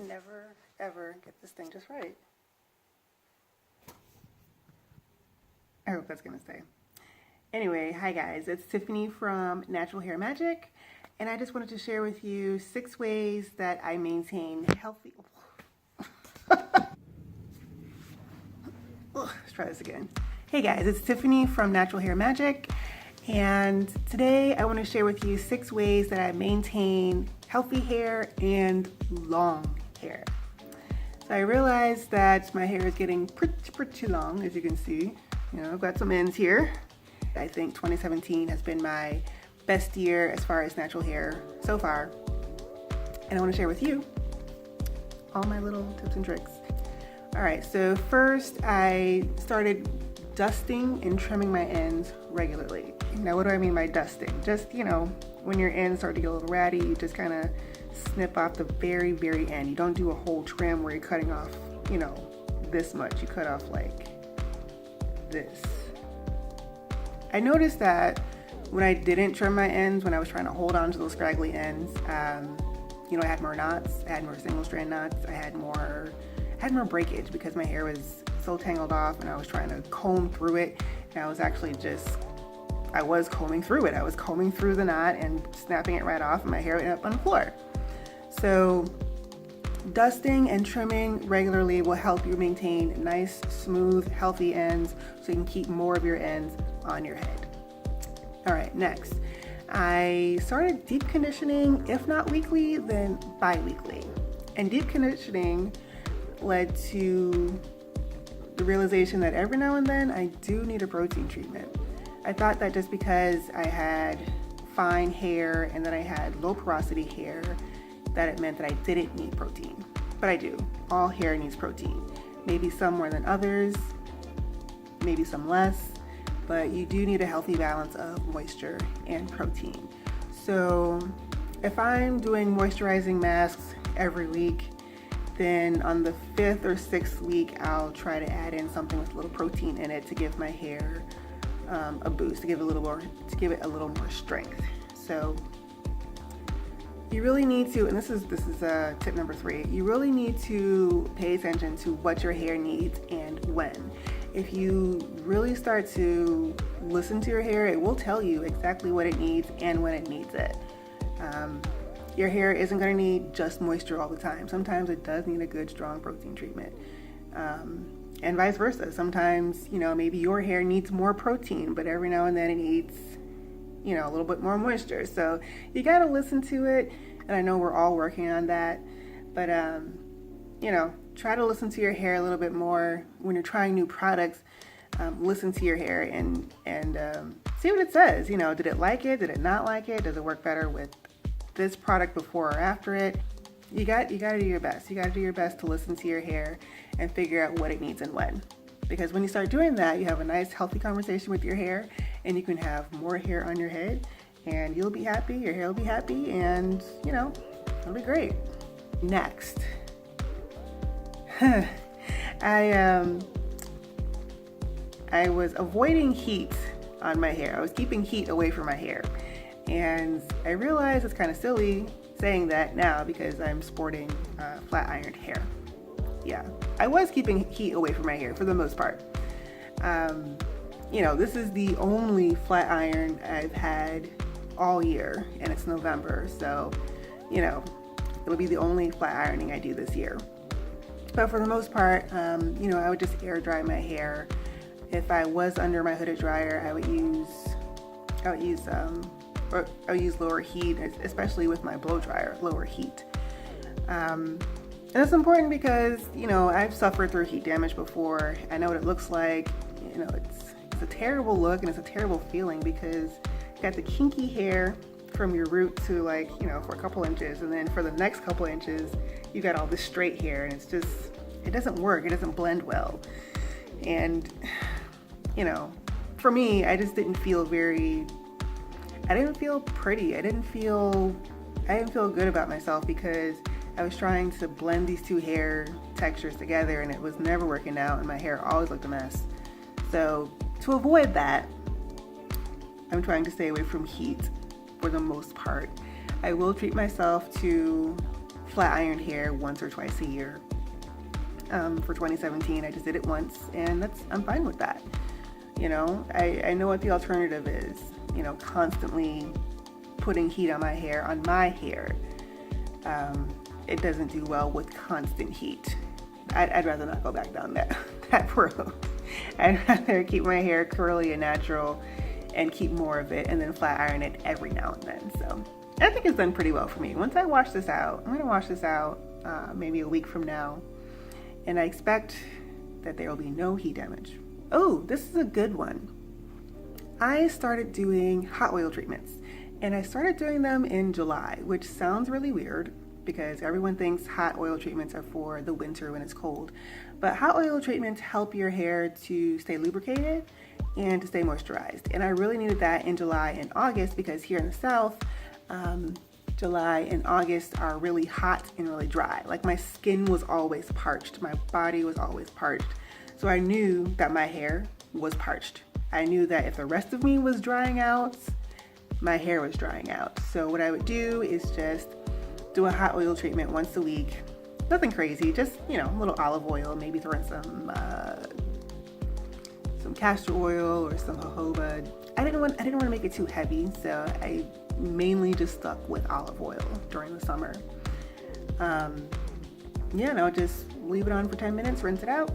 can never, ever get this thing just right. I hope that's gonna stay. Anyway, hi guys, it's Tiffany from Natural Hair Magic, and I just wanted to share with you 6 ways that I maintain healthy... Let's try this again. Hey guys, it's Tiffany from Natural Hair Magic, and today I want to share with you 6 ways that I maintain healthy hair and long hair. So I realized that my hair is getting pretty long, as you can see. You know, I've got some ends here. I think 2017 has been my best year as far as natural hair so far. And I want to share with you all my little tips and tricks. All right, so first I started dusting and trimming my ends regularly. Now, what do I mean by dusting? Just, you know, when your ends start to get a little ratty, you just kind of snip off the very, very end. You don't do a whole trim where you're cutting off, you know, this much. You cut off like this. I noticed that when I didn't trim my ends, when I was trying to hold on to those scraggly ends, you know, I had more knots, I had more single strand knots, I had more breakage because my hair was so tangled off and I was trying to comb through it, and I was actually I was combing through it. I was combing through the knot and snapping it right off, and my hair went up on the floor. So dusting and trimming regularly will help you maintain nice, smooth, healthy ends so you can keep more of your ends on your head. All right, next, I started deep conditioning, if not weekly, then bi-weekly. And deep conditioning led to the realization that every now and then I do need a protein treatment. I thought that just because I had fine hair and that I had low porosity hair, that it meant that I didn't need protein. But I do. All hair needs protein. Maybe some more than others, maybe some less, but you do need a healthy balance of moisture and protein. So if I'm doing moisturizing masks every week, then on the 5th or 6th week, I'll try to add in something with a little protein in it to give my hair a boost, to give it a little more strength. So you really need to, and this is tip number 3, you really need to pay attention to what your hair needs and when. If you really start to listen to your hair, it will tell you exactly what it needs and when it needs it. Your hair isn't going to need just moisture all the time. Sometimes it does need a good, strong protein treatment. And vice versa. Sometimes, you know, maybe your hair needs more protein, but every now and then it needs, you know, a little bit more moisture. So you got to listen to it. And I know we're all working on that. But, you know, try to listen to your hair a little bit more when you're trying new products. Listen to your hair and see what it says. You know, did it like it? Did it not like it? Does it work better with this product before or after it? You got to do your best. You got to do your best to listen to your hair and figure out what it needs and when. Because when you start doing that, you have a nice, healthy conversation with your hair, and you can have more hair on your head, and you'll be happy, your hair will be happy, and, you know, it'll be great. Next, I was avoiding heat on my hair. I was keeping heat away from my hair. And I realize it's kind of silly saying that now because I'm sporting flat ironed hair. Yeah, I was keeping heat away from my hair for the most part. You know, this is the only flat iron I've had all year, and it's November, so, you know, it'll be the only flat ironing I do this year. But for the most part, you know, I would just air dry my hair. If I was under my hooded dryer, I would use lower heat, especially with my blow dryer, lower heat. And it's important because, you know, I've suffered through heat damage before. I know what it looks like. You know, it's a terrible look and it's a terrible feeling because you got the kinky hair from your root to, like, you know, for a couple inches, and then for the next couple inches, you got all this straight hair, and it's just, it doesn't work. It doesn't blend well. And, you know, for me, I just didn't feel pretty. I didn't feel good about myself because I was trying to blend these two hair textures together and it was never working out, and my hair always looked a mess. So to avoid that, I'm trying to stay away from heat for the most part. I will treat myself to flat ironed hair once or twice a year. For 2017, I just did it once, and I'm fine with that. You know, I know what the alternative is. You know, constantly putting heat on my hair. It doesn't do well with constant heat. I'd rather not go back down that road. I'd rather keep my hair curly and natural and keep more of it, and then flat iron it every now and then. So I think it's done pretty well for me. Once I wash this out, I'm gonna wash this out maybe a week from now, and I expect that there will be no heat damage. Oh, this is a good one. I started doing hot oil treatments, and I started doing them in July, which sounds really weird because everyone thinks hot oil treatments are for the winter when it's cold. But hot oil treatments help your hair to stay lubricated and to stay moisturized. And I really needed that in July and August because here in the South, July and August are really hot and really dry. Like my skin was always parched. My body was always parched. So I knew that my hair was parched. I knew that if the rest of me was drying out, my hair was drying out. So what I would do is just do a hot oil treatment once a week. Nothing crazy, just, you know, a little olive oil, maybe throw in some castor oil or some jojoba. I didn't want to make it too heavy, so I mainly just stuck with olive oil during the summer. No, just leave it on for 10 minutes, rinse it out.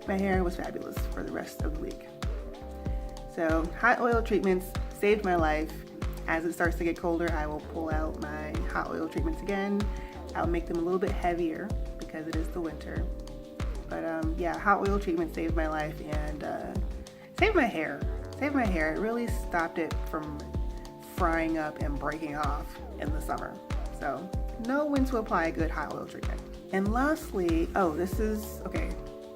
My hair was fabulous for the rest of the week. So hot oil treatments saved my life. As it starts to get colder, I will pull out my hot oil treatments again. I'll make them a little bit heavier because it is the winter. But hot oil treatment saved my life and saved my hair. Saved my hair. It really stopped it from frying up and breaking off in the summer. So know when to apply a good hot oil treatment. And lastly,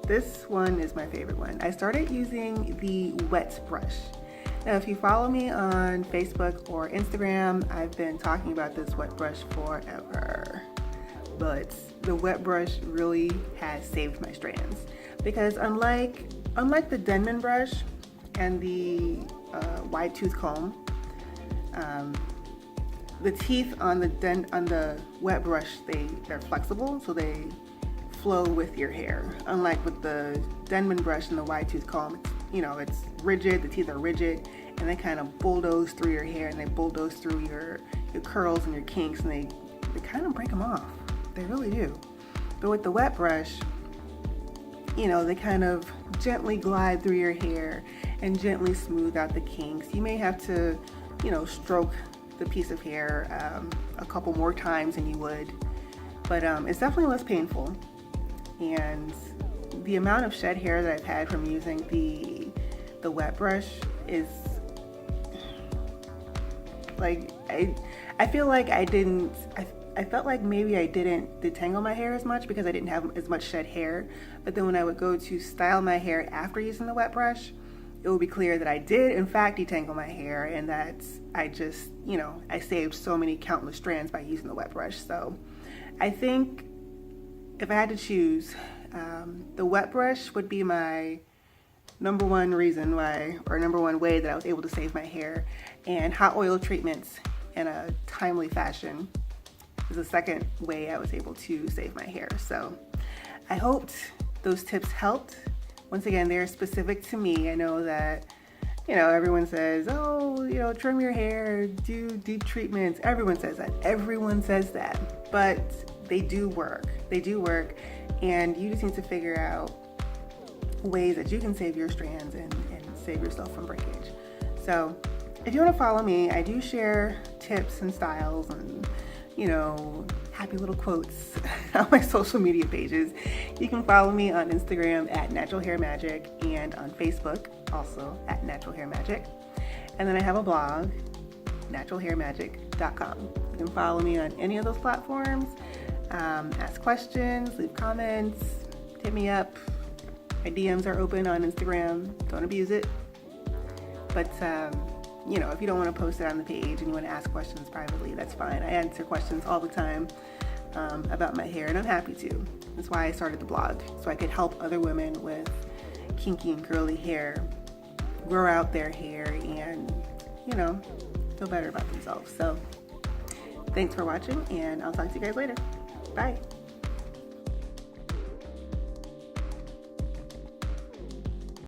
this one is my favorite one. I started using the wet brush. Now, if you follow me on Facebook or Instagram, I've been talking about this wet brush forever. But the wet brush really has saved my strands because unlike the Denman brush and the wide tooth comb, the teeth on the wet brush, they're flexible, so they flow with your hair. Unlike with the Denman brush and the wide tooth comb, it's rigid, the teeth are rigid, and they kind of bulldoze through your hair and they bulldoze through your curls and your kinks, and they kind of break them off. They really do. But with the wet brush, they kind of gently glide through your hair and gently smooth out the kinks. You may have to, stroke the piece of hair a couple more times than you would, but it's definitely less painful. And the amount of shed hair that I've had from using the wet brush is like, I feel like I felt like maybe I didn't detangle my hair as much because I didn't have as much shed hair. But then when I would go to style my hair after using the wet brush, it would be clear that I did in fact detangle my hair, and that I just, I saved so many countless strands by using the wet brush. So I think if I had to choose, the wet brush would be my number one reason why, or number one way that I was able to save my hair, and hot oil treatments in a timely fashion is the second way I was able to save my hair. So I hoped those tips helped. Once again, they're specific to me. I know that, everyone says, trim your hair, do deep treatments. Everyone says that. But they do work. And you just need to figure out ways that you can save your strands and save yourself from breakage. So if you want to follow me, I do share tips and styles and happy little quotes on my social media pages. You can follow me on Instagram at Natural Hair Magic and on Facebook also at Natural Hair Magic. And then I have a blog, naturalhairmagic.com. You can follow me on any of those platforms, ask questions, leave comments, hit me up. My DMs are open on Instagram. Don't abuse it. But if you don't want to post it on the page and you want to ask questions privately, that's fine. I answer questions all the time about my hair, and I'm happy to. That's why I started the blog, so I could help other women with kinky and curly hair grow out their hair and, feel better about themselves. So thanks for watching, and I'll talk to you guys later. Bye.